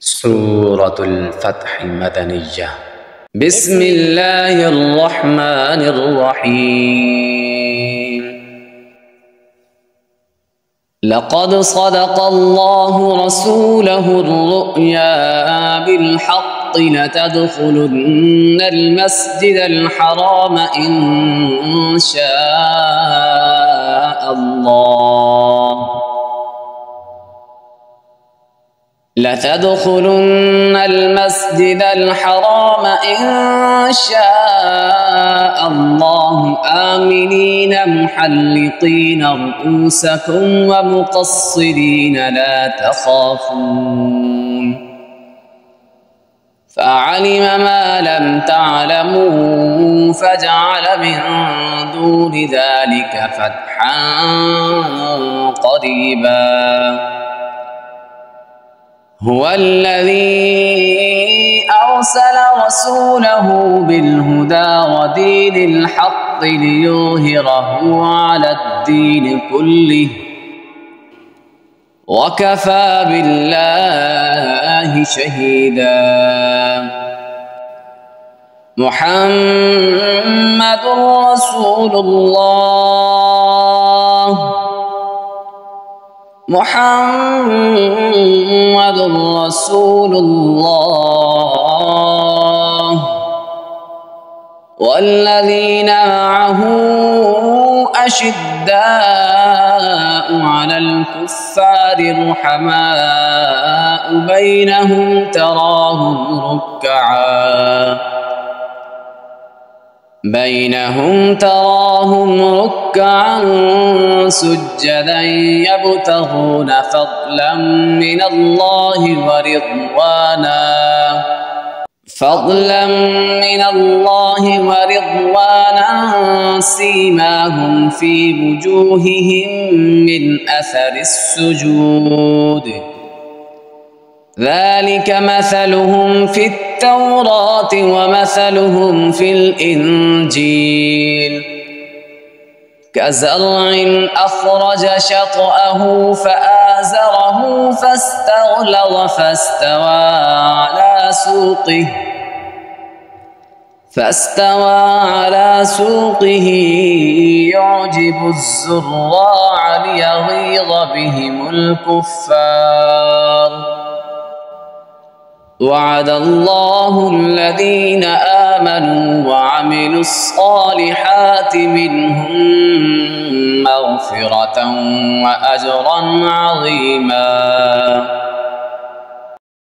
سورة الفتح مدنية. بسم الله الرحمن الرحيم. لقد صدق الله رسوله الرؤيا بالحق لتدخلن المسجد الحرام إن شاء الله لتدخلن المسجد الحرام إن شاء الله آمنين محلقين رؤوسكم ومقصرين لا تخافون فعلم ما لم تعلموا فجعل من دون ذلك فتحا قريبا. هو الذي أرسل رسوله بالهدى ودين الحق ليظهره على الدين كله وكفى بالله شهيدا. محمد رسول الله محمد رسول الله والذين معه أشداء على الكفار رحماء بينهم تراهم ركعا سجدا يبتغون فضلا من الله ورضوانا سيماهم في وجوههم من أثر السجود ذلك مثلهم في التوراة ومثلهم في الإنجيل كزرع أخرج شطأه فآزره فاستغلظ فاستوى على سوقه يعجب الزراع ليغيظ بهم الكفار. وعد الله الذين آمنوا وعملوا الصالحات منهم مغفرة وأجرا عظيما.